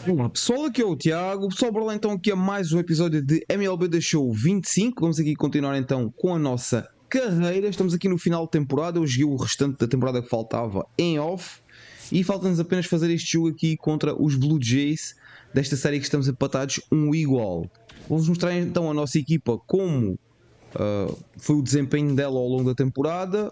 Olá pessoal, aqui é o Tiago. Pessoal, bora lá então aqui a mais um episódio de MLB The Show 25. Vamos aqui continuar então com a nossa carreira. Estamos aqui no final de temporada. Eu joguei o restante da temporada que faltava em off. E falta-nos apenas fazer este jogo aqui contra os Blue Jays desta série que estamos empatados um igual. Vou-vos mostrar então a nossa equipa como foi o desempenho dela ao longo da temporada.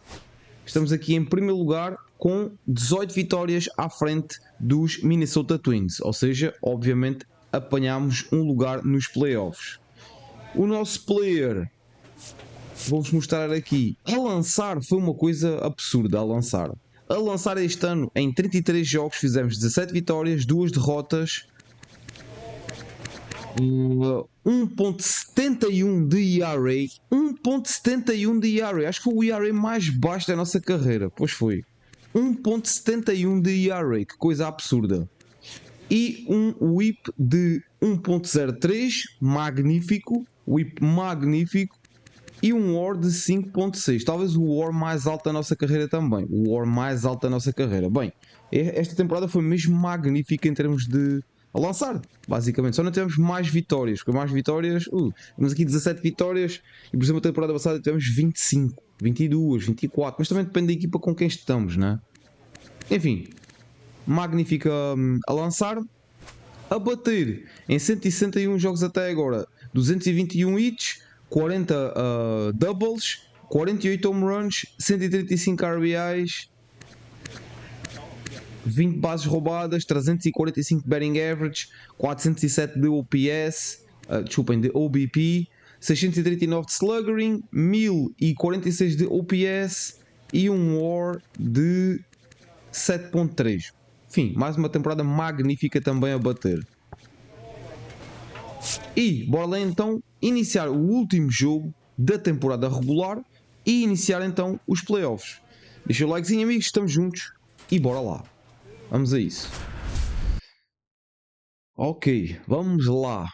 Estamos aqui em primeiro lugar com 18 vitórias à frente dos Minnesota Twins, ou seja, obviamente apanhámos um lugar nos playoffs. O nosso player, vou-vos mostrar aqui, a lançar foi uma coisa absurda. A lançar este ano em 33 jogos fizemos 17 vitórias, 2 derrotas, 1.71 de ERA, 1.71 de ERA, acho que foi o ERA mais baixo da nossa carreira, pois foi, 1.71 de ERA, que coisa absurda, e um whip de 1.03, magnífico, whip magnífico, e um WAR de 5.6, talvez o WAR mais alto da nossa carreira também, Bem, esta temporada foi mesmo magnífica em termos de a lançar, basicamente. Só não tivemos mais vitórias, porque mais vitórias, temos aqui 17 vitórias e por exemplo a temporada passada tivemos 25, 22, 24, mas também depende da equipa com quem estamos, né? Enfim, magnífica a lançar, a bater em 161 jogos até agora, 221 hits, 40 doubles, 48 home runs, 135 RBIs, 20 bases roubadas, 345 batting average, 407 de OPS, de OBP, 639 de sluggering, 1046 de OPS e um WAR de 7.3. Enfim, mais uma temporada magnífica também a bater. E bora lá então iniciar o último jogo da temporada regular e iniciar então os playoffs. Deixa o likezinho, amigos, estamos juntos e bora lá. Vamos a isso. Ok, vamos lá.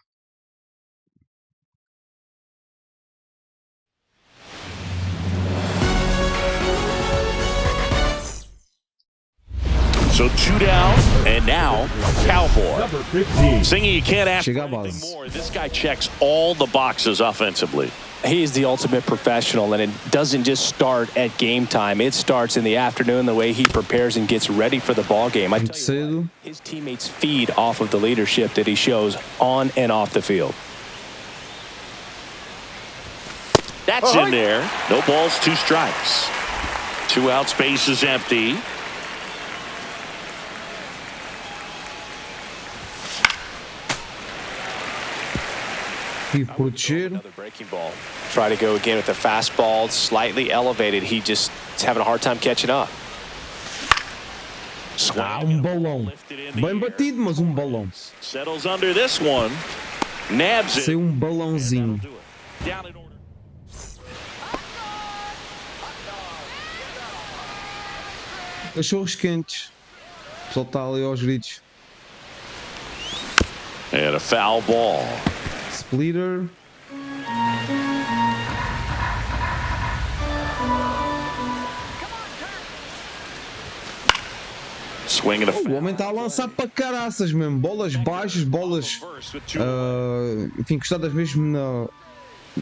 So 2 down, and now Cowboy. Singing, you can't ask for anything more. This guy checks all the boxes offensively. He is the ultimate professional, and it doesn't just start at game time. It starts in the afternoon, the way he prepares and gets ready for the ball game. I tell you what, his teammates feed off of the leadership that he shows on and off the field. That's in there. No balls, 2 strikes. 2 outs, base is empty. Another breaking ball. Try to go again with the fastball, slightly elevated. He just is having a hard time catching up. Balão. Bem batido, mas balão. Settles under this one. Nabs it. Sei balãozinho. Cachorros quentes. O pessoal está ali aos gritos. And a foul ball. Splitter. Swing and a O homem está a lançar para caraças mesmo. Bolas baixas, bolas enfim, encostadas mesmo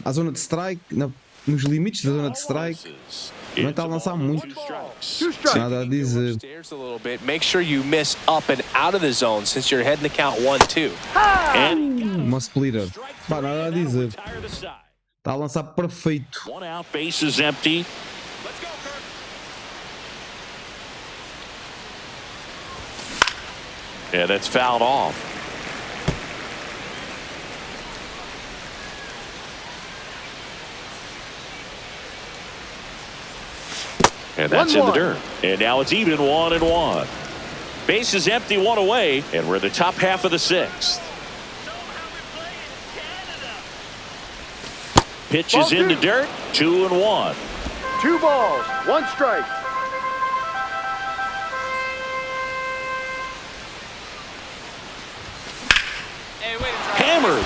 na zona de strike, nos limites da zona de strike. O homem está a lançar muito. Nada a dizer. Make sure you miss up and out of the zone since you're heading the count 1-2. Uma splitter. Pá, nada a dizer. Está a lançar perfeito. 1 out, base is empty. Yeah, that's fouled off. And that's in the dirt. And now it's even 1-1. Base is empty, 1 away, and we're in the top half of the 6th. Pitch is in the dirt, 2-1. 2 balls, 1 strike. Hammered.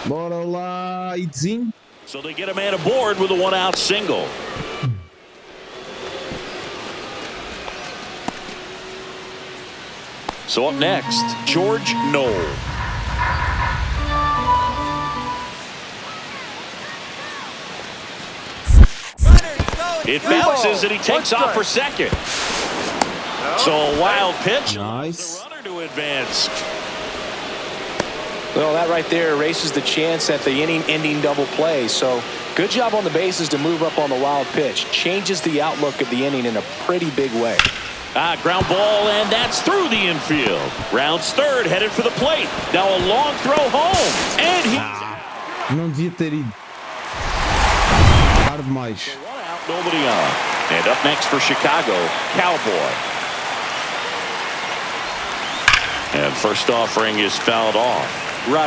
Bora lá, Itzinho. So they get a man aboard with a 1-out single. So up next, George Noel. It bounces and he takes off for second. So a wild pitch. Nice. The runner to advance. Well, that right there erases the chance at the inning-ending double play. So good job on the bases to move up on the wild pitch. Changes the outlook of the inning in a pretty big way. Ground ball, and that's through the infield. Rounds third, headed for the plate. Now a long throw home. And he's Não devia ter ido. Tarde mais. one out, nobody on. And up next for Chicago, Cowboy. And first offering is fouled off.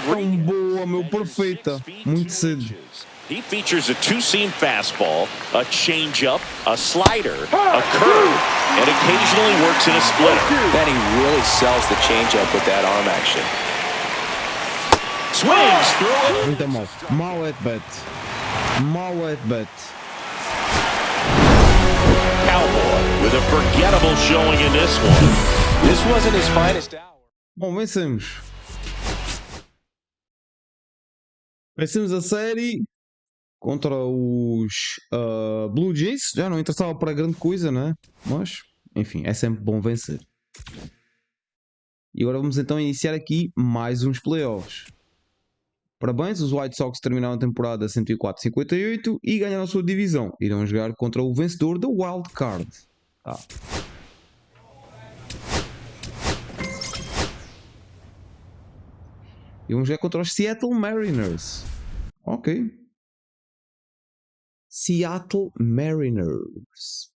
Tão boa, meu, perfeita. Muito cedo. He features a two-seam fastball, a changeup, a slider, a curve, and occasionally works in a splitter. Then he really sells the changeup with that arm action. Swings through it. Muito mal. Mal at bat. Mal at bat. Cowboy with a forgettable showing in this one. This wasn't his finest hour. Bom, vencemos. Vencemos a série contra os Blue Jays. Já não interessava para grande coisa, né? Mas, enfim, é sempre bom vencer. E agora vamos então iniciar aqui mais uns playoffs. Parabéns, os White Sox terminaram a temporada 104-58 e ganharam a sua divisão. Irão jogar contra o vencedor da Wild Card. E vamos jogar contra os Seattle Mariners. Ok. Seattle Mariners.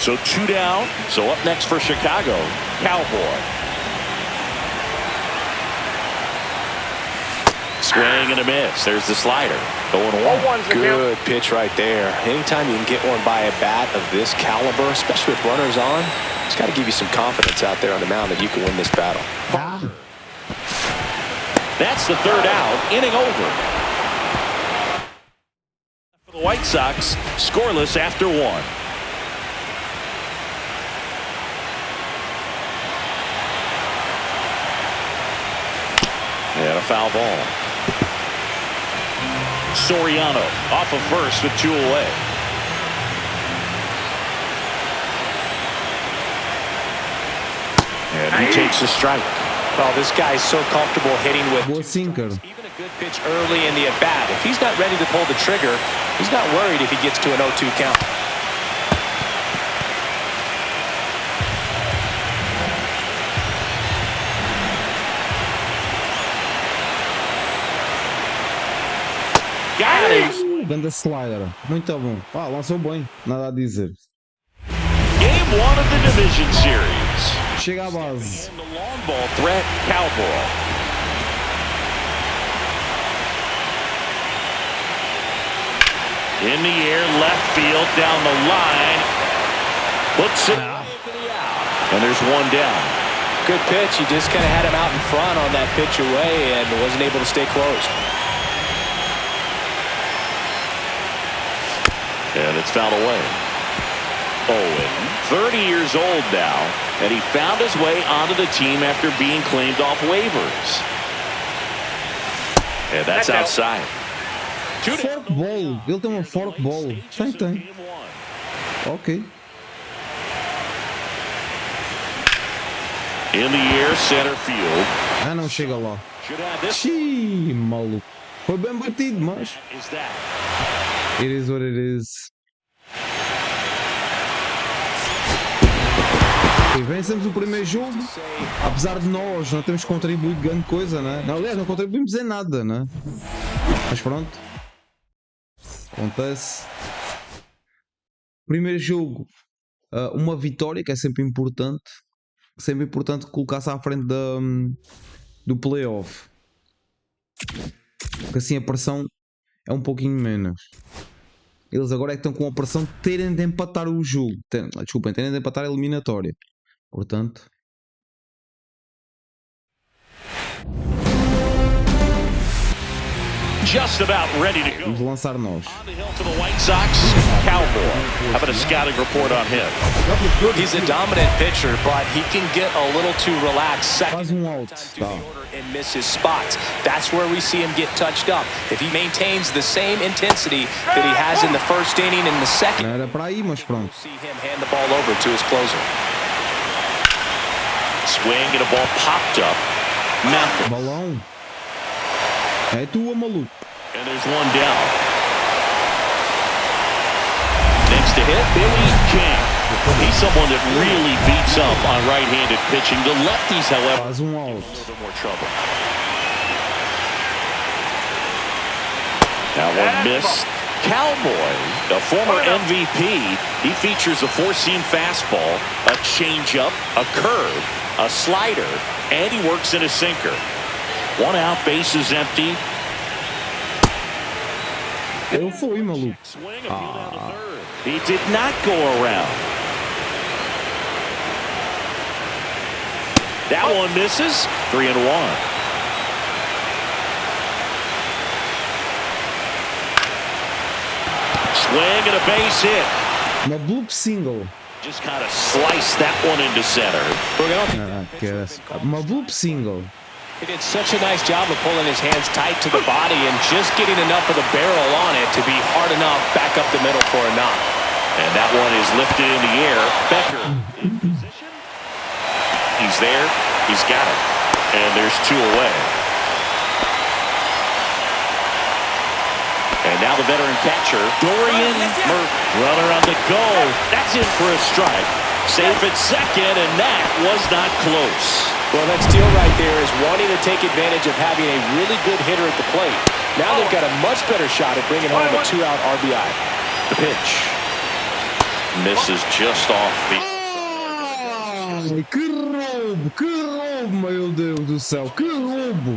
So two down. So up next for Chicago, Cowboy. Swing and a miss. There's the slider. Going one. Good pitch right there. Anytime you can get one by a bat of this caliber, especially with runners on, it's got to give you some confidence out there on the mound that you can win this battle. That's the third out. Inning over. For the White Sox, scoreless after one. And a foul ball. Soriano off of first with two away. And he takes a strike. Well, this guy's so comfortable hitting with Boa sinker. even a good pitch early in the at-bat. If he's not ready to pull the trigger, he's not worried if he gets to an 0-2 count. Got him. Ganda slider. Muito bom. Lançou bem. Nada a dizer. Game one of the division series. Chega à base. And the long ball threat, Cowboy. In the air, left field, down the line. Puts it away for the out. And there's one down. Good pitch. He just kind of had him out in front on that pitch away and wasn't able to stay close. And it's fouled away. Owen, 30 years old now, and he found his way onto the team after being claimed off waivers. And that's outside. Forkball. Ele tem uma forkball. Tem. Ok. In the air, center field. Não chega lá. Should have this. Xiii, maluco. Foi bem batido, mas... Is that? It is what it is. E vencemos o primeiro jogo. Apesar de nós não termos contribuído grande coisa, né? Não, aliás, não contribuímos em nada, né? Mas pronto. Acontece. Primeiro jogo. Uma vitória, que é sempre importante. Sempre importante colocar-se à frente do playoff. Porque assim a pressão é um pouquinho menos. Eles agora é que estão com a pressão de terem de empatar o jogo. Desculpem, terem de empatar a eliminatória. Portanto... just about ready to go. Vamos lançar nós. On the hill for the White Sox, Cowboy. How about a scouting report on him? He's a dominant pitcher, but he can get a little too relaxed. Faz out. Tá. And miss his spots. That's where we see him get touched up. If he maintains the same intensity that he has in the first inning and the second, Não era para ir, mas pronto. see him hand the ball over to his closer. Swing and a ball popped up. Mathis. Balão. É tua, maluco. And there's one down. Next to hit, Billy King. He's someone that really beats up on right-handed pitching. The lefties, however, Faz a out. little bit more trouble. That one missed. Cowboy, a former MVP, he features a four-seam fastball, a changeup, a curve, a slider, and he works in a sinker. One out, bases empty. Eu fui, maluco. Swing, a few down to third. He did not go around. That one misses. 3-1. Swing and a base hit. Maluco single. Just kind of sliced that one into center. Maluco single. He did such a nice job of pulling his hands tight to the body and just getting enough of the barrel on it to be hard enough back up the middle for a knock. And that one is lifted in the air. Becker in position. He's there. He's got it. And there's two away. And now the veteran catcher, Dorian Murphy. Runner on the go. That's in for a strike. Safe at second, and that was not close. Well, that steal right there is wanting to take advantage of having a really good hitter at the plate. Now they've got a much better shot at bringing home a two-out RBI. The pitch. Misses just off the... Ai, que roubo, meu Deus do céu, que roubo.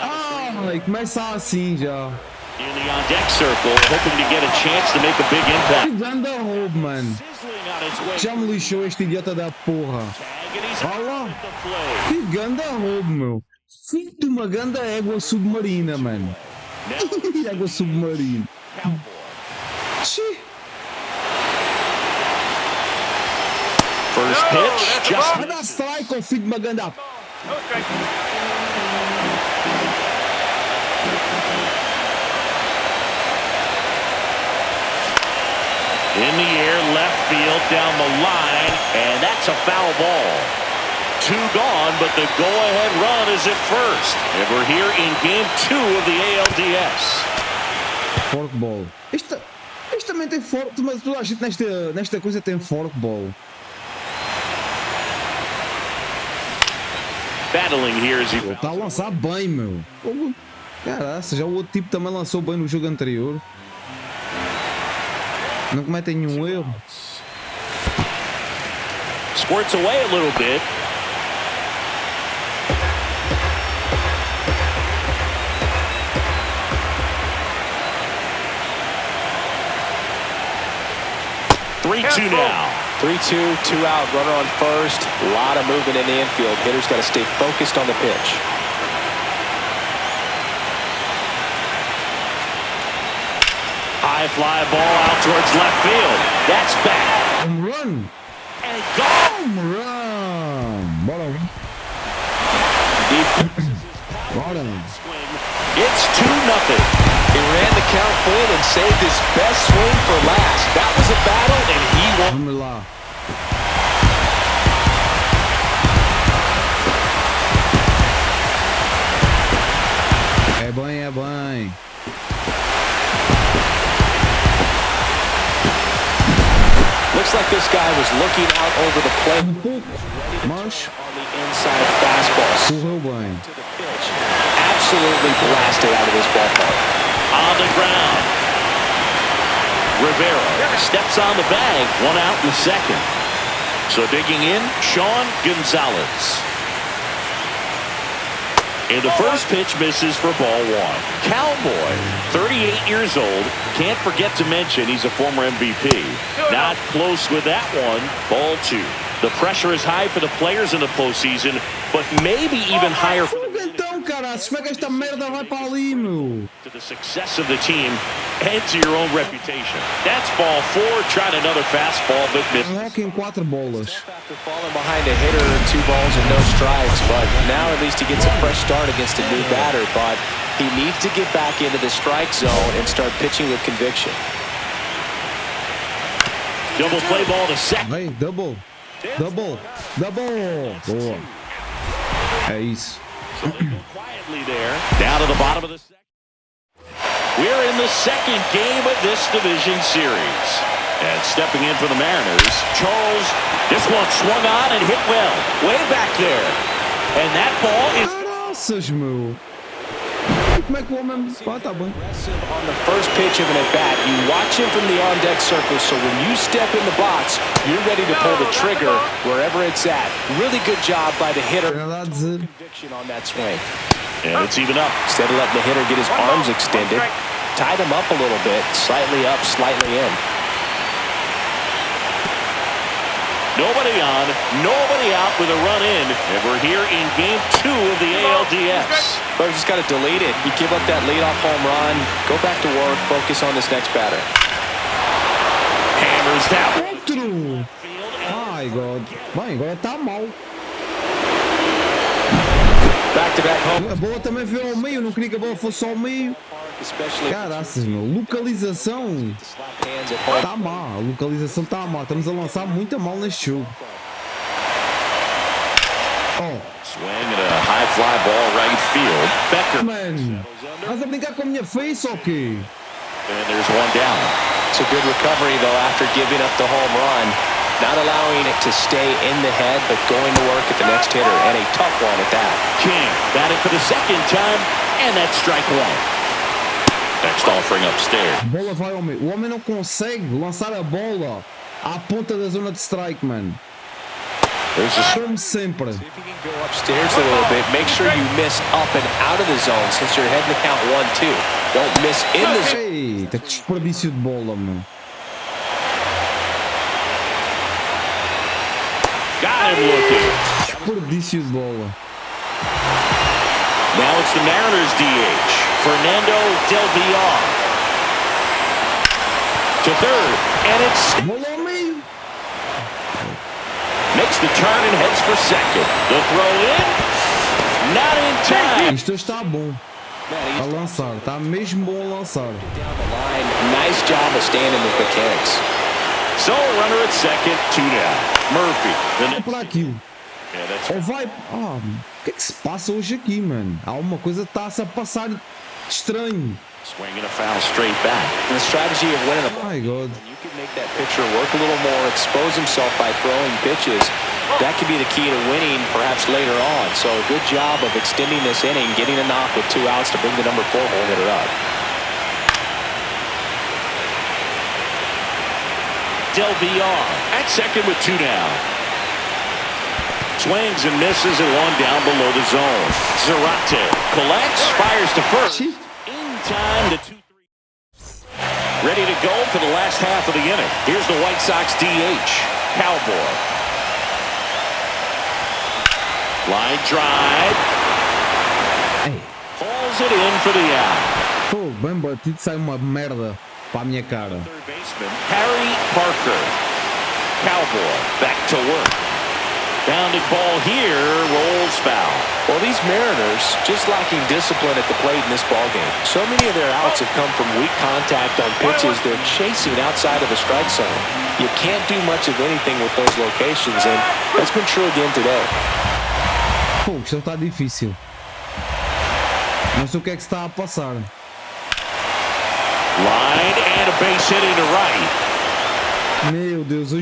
Ai, começa assim já. In the on-deck circle, hoping to get a chance to make a big impact. Que ganda roubo, mano. Já me lixou este idiota da porra. Olha lá. Que ganda roubo, meu. Filho de uma ganda égua submarina, mano. Égua submarina. Xiii. First pitch, just... Vai dar strike, ô filho de uma ganda... In the air, left field, down the line, and that's a foul ball. Two gone, but the go-ahead run is at first. And we're here in Game 2 of the ALDS. Forkball. Este também tem fork, mas toda a gente nesta coisa tem forkball. Battling here as he... Está a lançar bem, meu. Caraca, já o outro tipo também lançou bem no jogo anterior. Não cometem nenhum erro. Squirts away a little bit. Three-two now. 3-2, two out, runner on first. A lot of movement in the infield. Hitter's got to stay focused on the pitch. High fly ball out towards left field. That's back. Home run. And gone. Home run. Bora. Bora. It's 2-0. He ran the count full and saved his best swing for last. That was a battle, and he won. Vamos lá. É bem, é bem. Looks like this guy was looking out over the plate. Mas On the inside fastball. correu bem. To the pitch. Absolutely blasted out of this ballpark. On the ground. Rivera steps on the bag. One out in the second. So digging in, Sean Gonzalez. And the first pitch misses for ball one. Cowboy, 38 years old. Can't forget to mention he's a former MVP. Not close with that one. Ball two. The pressure is high for the players in the postseason, but maybe even higher for the Então, caraças, como é que esta merda vai para ali, meu? To the success of the team and to your own reputation. That's ball 4. Tried another fastball, but missed. Rock em 4 bolas. After falling behind a hitter, 2 balls and no strikes, but now at least he gets a fresh start against a new batter, but he needs to get back into the strike zone and start pitching with conviction. Double play ball to second. Vem, double. Double. Boa. É isso. So they go quietly there. Down to the bottom of the second. We're in the second game of this division series. And stepping in for the Mariners, Charles, this one swung on and hit well. Way back there. And that ball is... Caraças, meu. Como é que o homem... Ah, tá bom. On the first pitch of an at-bat, you watch him from the on-deck circle, so when you step in the box, you're ready to pull the trigger wherever it's at. Really good job by the hitter. Conviction on that swing. And it's even up. Instead of letting the hitter get his arms extended, tied him up a little bit, slightly up, slightly in. Nobody on, nobody out with a run in, and we're here in game 2 of the ALDS. But just got to delete it. You give up that leadoff home run, go back to work, focus on this next batter. Hammers down. Outro! Ai, God. Vai, agora tá mal. Back-to-back home. A bola também veio ao meio, não queria que a bola fosse ao meio. Caraças, meu. Localização tá má. A localização tá má. Estamos a lançar muito mal neste jogo. Oh. Swing and a high fly ball right field. Becker. Man, estás a brincar com a minha face ou quê? And there's one down. It's a good recovery, though, after giving up the home run. Not allowing it to stay in the head, but going to work at the next hitter, and a tough one at that. King batting for the second time, and that's strike 1. Next offering upstairs. A bola vai ao meio. O homem não consegue lançar a bola à ponta da zona de strike, man. Como sempre. If you can go upstairs a little bit, make sure you miss up and out of the zone since you're heading to count 1-2. Don't miss in the zone. Eita, que desperdício de bola, man. Got him looking. Desperdício de bola. Now it's the Mariners DH, Fernando Del Villar. To third, and it's... Bola ao meio. Makes the turn and heads for second. The throw in, not in time. Isto está bom a lançar, está mesmo bom a lançar. Down the line, nice job of staying in the mechanics. So runner at second, 2 down. Murphy. É para aquilo. Ou vai... o que é que se passa hoje aqui, mano? Há uma coisa que está-se a passar estranho. Swinging a foul straight back. And the strategy of winning a ball. My God. You can make that pitcher work a little more, expose himself by throwing pitches. That could be the key to winning perhaps later on. So a good job of extending this inning, getting a knock with 2 outs to bring the number 4 hole hitter up. Del Villar at second with 2 down. Swings and misses and 1 down below the zone. Zarate collects, fires to first. In time to 2-3. Ready to go for the last half of the inning. Here's the White Sox DH, Cowboy. Line drive. Ei. Pulls it in for the out. Pô, bem batido, sai uma merda para a minha cara. Third baseman, Harry Parker. Cowboy back to work. Bounded ball here, rolls foul. Well, these Mariners just lacking discipline at the plate in this ballgame. So many of their outs have come from weak contact on pitches they're chasing outside of the strike zone. You can't do much of anything with those locations, and that's been true again today. Pô, isto está difícil. Não sei o que é que se está a passar. Line and a base hit into right. Meu Deus,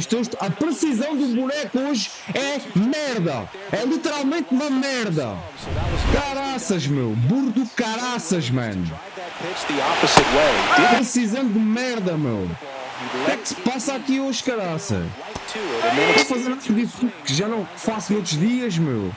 a precisão do boneco hoje é merda. É literalmente uma merda. Caraças, meu. Burro do caraças, mano. Precisando de merda, meu. O que é que se passa aqui hoje, caraça? Estou fazendo isso que já não faço noutros dias, meu.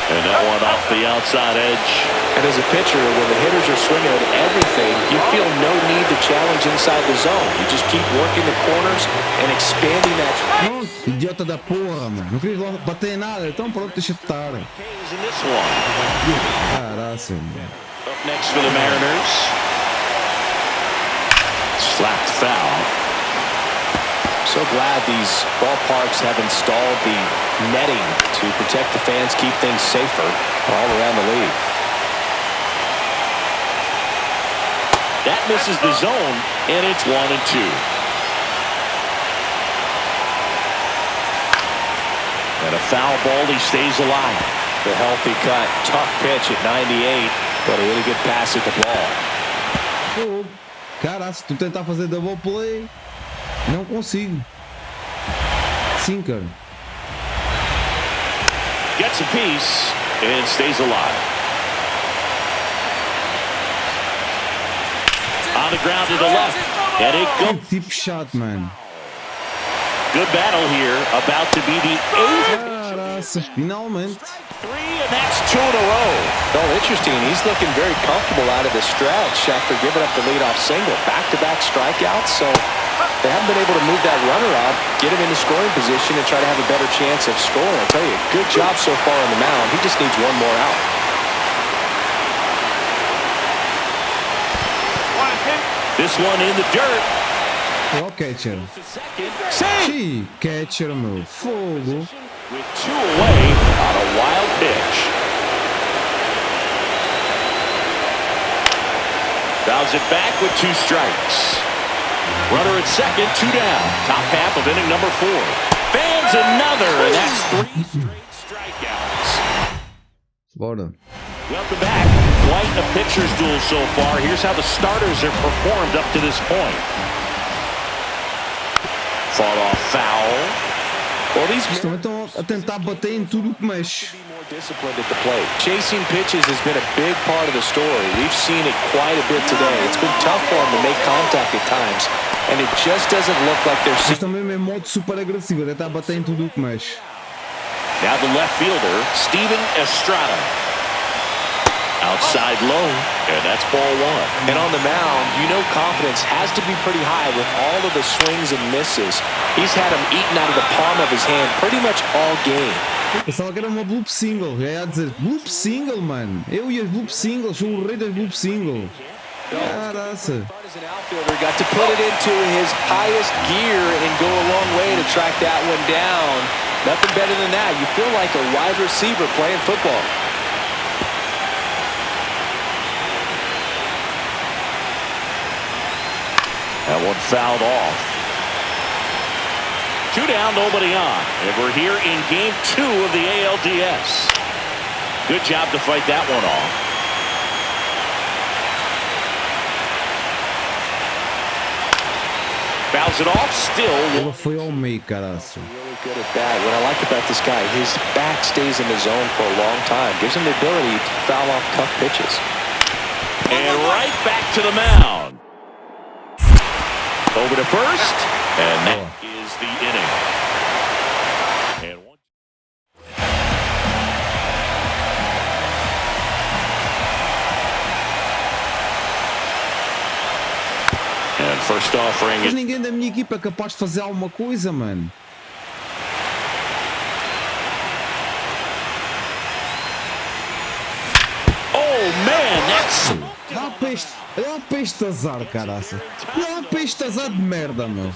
And that one off the outside edge. And as a pitcher, when the hitters are swinging at everything anything, you feel no need to challenge inside the zone. You just keep working the corners and expanding that. Pronto, idiota da porra, mano. Não queria bater em nada, então pronto, deixa de estar. Caraca, mano. Up next for the Mariners. Slapped foul. So glad these ballparks have installed the netting to protect the fans, keep things safer all around the league. That misses the zone, and it's 1-2. And a foul ball, he stays alive. The healthy cut, tough pitch at 98, but a really good pass at the ball. Pô, cara, se tu tentar fazer double play, não consigo. Sim, cara. Gets a piece and stays alive. On the ground to the left, and it goes. Deep shot, man. Good battle here, about to be the 8th. Caraca, finalmente. 3, and that's 2 in a row. Oh, interesting. He's looking very comfortable out of the stretch after giving up the leadoff single. Back-to-back strikeouts, so they haven't been able to move that runner up, get him into scoring position, and try to have a better chance of scoring. I'll tell you, good job so far on the mound. He just needs one more out. This one in the dirt. Ó, catcher. Sim, catcher, meu. Fogo. With 2 away on a wild pitch. Fouls it back with 2 strikes. Runner at second, 2 down. Top half of inning number 4. Fans another, and that's 3 straight strikeouts. Bora. Welcome back. Quite a pitcher's duel so far. Here's how the starters have performed up to this point. Fought off foul. Well, these Estão a tentar bater em tudo que mexe. disciplined at the plate. Chasing pitches has been a big part of the story. We've seen it quite a bit today. It's been tough for them to make contact at times, and it just doesn't look like they're. Estão mesmo em modo super agressivo, a tentar bater em tudo que mexe. Now the left fielder, Steven Estrada. Outside low, and that's ball 1. And on the mound, you know confidence has to be pretty high with all of the swings and misses. He's had them eaten out of the palm of his hand pretty much all game. Pensava que era uma bloop single. Já ia dizer, bloop single, mano. Eu e as bloop singles, sou o rei das bloop single. Caraca. As an outfielder, got to put it into his highest gear and go a long way to track that one down. Nothing better than that. You feel like a wide receiver playing football. That one fouled off. 2 down, nobody on. And we're here in game 2 of the ALDS. Good job to fight that one off. Fouls it off, still. Ela foi ao meio, caraço. Really good at that. What I like about this guy, his back stays in the zone for a long time. Gives him the ability to foul off tough pitches. And right back to the mound. Over to first, and that is the inning. And one. And first offering. Mas ninguém da minha equipa é capaz de fazer alguma coisa, mano. Oh man, that's. Dá para este azar, caraça. Dá para este azar de merda, meu.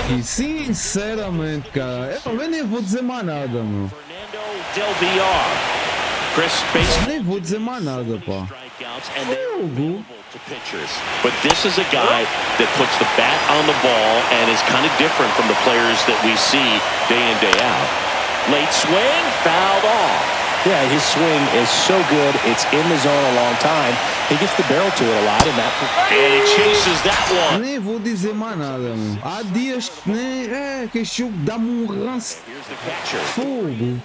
E sinceramente, cara, eu nem vou dizer mais nada, meu. Nem vou dizer mais nada, pá. Fogo. But this is a guy that puts the bat on the ball and is kind of different from the players that we see day in, day out. Late swing, fouled off. Yeah, his swing is so good. It's in the zone a long time. He gets the barrel to it a lot, and that. And he chases that one. Nem vou dizer mais nada, meu. Há dias que nem que este jogo dá-me ranço. Fogo.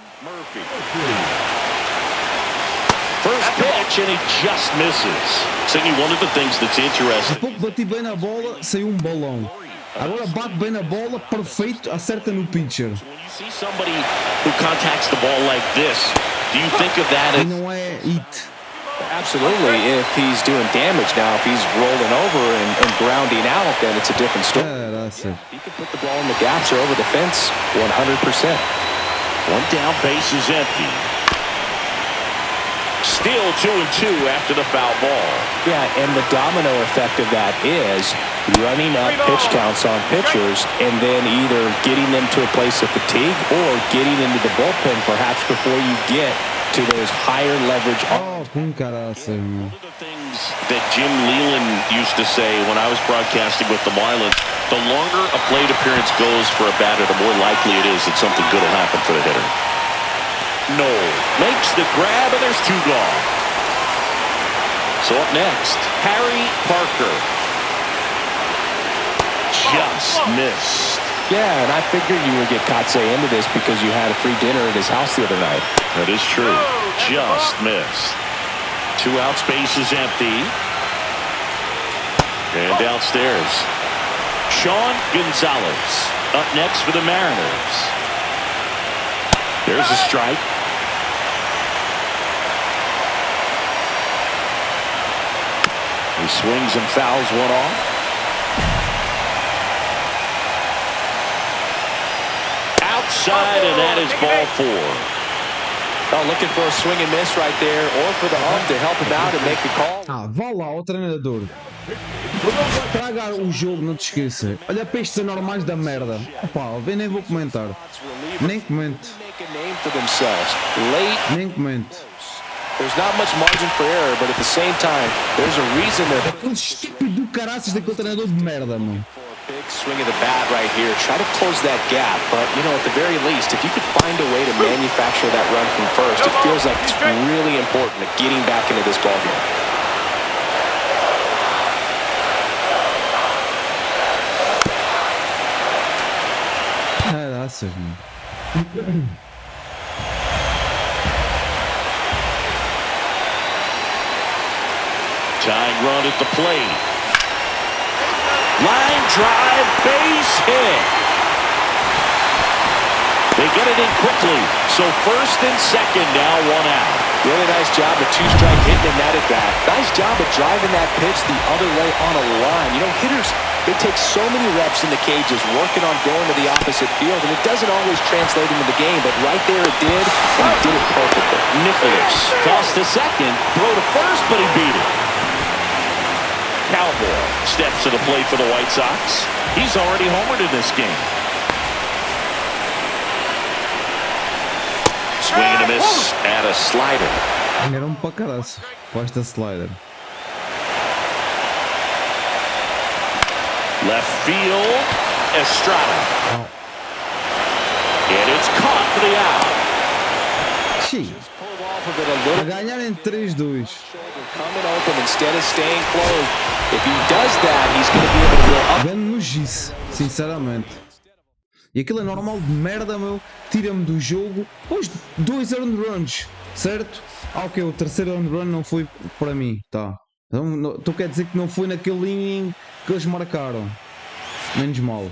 First pitch, and he just misses. Sydney, one of the things that's Há interesting. pouco bati bem na bola, saiu balão. Agora bate bem na bola, perfeito, acerta no pitcher. When you see somebody who contacts the ball like this, do you think of that E as não é hit. Absolutely, if he's doing damage now, if he's rolling over and grounding out, then it's a different story. That's it. He can put the ball in the gaps or over the fence 100%. One down, base is empty. Still 2-2 after the foul ball. Yeah, and the domino effect of that is running up pitch counts on pitchers and then either getting them to a place of fatigue or getting into the bullpen perhaps before you get to those higher leverage. Oh, com caraça, meu. One of the things that Jim Leland used to say when I was broadcasting with the Marlins, the longer a plate appearance goes for a batter, the more likely it is that something good will happen for the hitter. Noel makes the grab, and there's 2 gone. So up next, Harry Parker. Just missed. Yeah, and I figured you would get Kotsay into this because you had a free dinner at his house the other night. That is true. Just missed. 2 outs, base is empty. And downstairs, Sean Gonzalez up next for the Mariners. There's a strike. He swings and fouls one off. Outside, and that is ball 4. Oh, looking for a swing and miss right there, or for the ump to help him out and make a call. Vá lá, ó treinador. Traga o jogo, não te esqueça. Olha para estes anormais da merda. Opa, eu nem vou comentar. Nem comente. Nem comente. There's not much margin for error, but at the same time, there's a reason that Aquele estúpido do caraças daquele treinador de merda, mano. big swing of the bat right here. Try to close that gap, but you know, at the very least, if you could find a way to manufacture that run from first, it feels like it's really important to getting back into this ballgame. Caraças, mano. Tying run at the plate. Line drive, base hit. They get it in quickly. So first and second, now 1 out. Really nice job of 2-strike hitting him that at bat. Nice job of driving that pitch the other way on a line. You know, hitters, they take so many reps in the cages working on going to the opposite field, and it doesn't always translate into the game, but right there it did, and he did it perfectly. Nicholas tossed to second, throw to first, but he beat it. Cowboy steps to the plate for the White Sox. He's already homered in this game. Swing and a miss at a slider. Ganharam para caraças com esta slider. Left field, Estrada. And it's caught for the out. Xiii. A ganhar em 3-2. Coming open instead of staying closed. If he does that, he's going to be able to go up. Grande nojice, sinceramente. E aquilo é normal de merda, meu. Tira-me do jogo. Pois 2 earned runs, certo? Ok, o terceiro earned run não foi para mim, tá. Então quer dizer que não foi naquele inning que eles marcaram. Menos mal.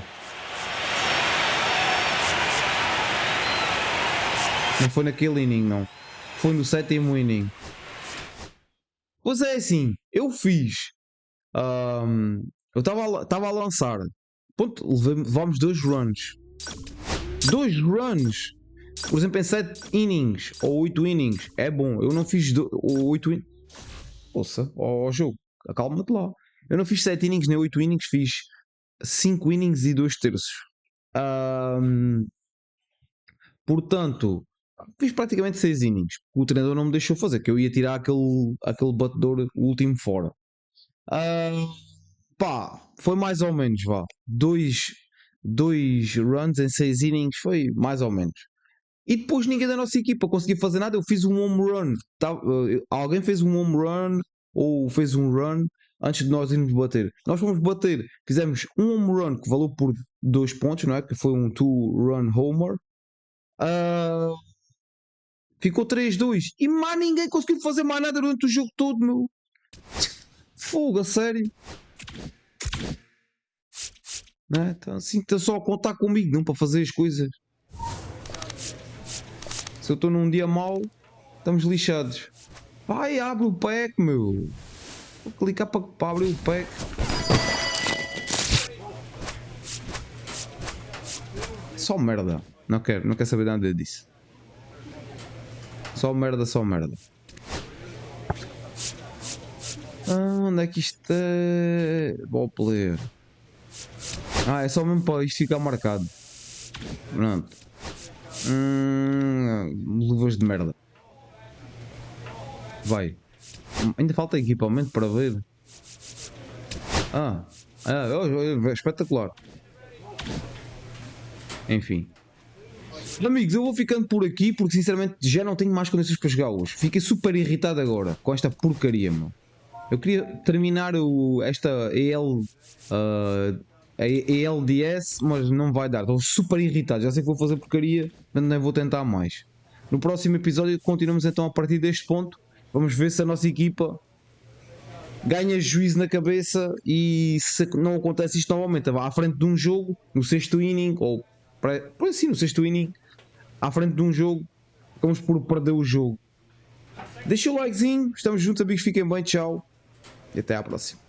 Não foi naquele inning, não. Foi no 7º inning. Pois é assim, eu fiz. Eu estava a lançar. Ponto, levámos 2 runs. 2 runs. Por exemplo, em 7 innings ou 8 innings. É bom. Eu não fiz 8 innings. Ouça, ao jogo. Acalma-te lá. Eu não fiz 7 innings nem 8 innings. Fiz 5 innings e 2 terços. Portanto, fiz praticamente 6 innings. O treinador não me deixou fazer, que eu ia tirar aquele batedor último fora. Pá, foi mais ou menos, vá. 2 runs em 6 innings, foi mais ou menos. E depois ninguém da nossa equipa conseguia fazer nada. Eu fiz um home run. Alguém fez um home run ou fez um run antes de nós irmos bater. Nós fomos bater, fizemos um home run que valeu por 2 pontos, não é? Que foi um 2-run homer. Ficou 3-2 e mais ninguém conseguiu fazer mais nada durante o jogo todo, meu. Fogo, a sério. Não é? Então, assim, está só a contar comigo, não para fazer as coisas. Se eu estou num dia mau, estamos lixados. Vai, abre o pack, meu. Vou clicar para abrir o pack. Só merda. Não quero saber nada disso. Só merda, só merda. Onde é que isto é? Ball player. É só mesmo para isto ficar marcado. Pronto. Luvas de merda. Vai. Ainda falta equipamento para ver. Espetacular. Enfim. Amigos, eu vou ficando por aqui porque sinceramente já não tenho mais condições para jogar hoje. Fiquei super irritado agora com esta porcaria, meu. Eu queria terminar esta ELDS, mas não vai dar. Estou super irritado. Já sei que vou fazer porcaria, mas nem vou tentar mais. No próximo episódio continuamos então a partir deste ponto. Vamos ver se a nossa equipa ganha juízo na cabeça e se não acontece isto novamente, à frente de um jogo, no sexto inning, ou assim, no sexto inning, à frente de um jogo, vamos por perder o jogo. Deixa o likezinho, estamos juntos amigos, fiquem bem, tchau e até à próxima.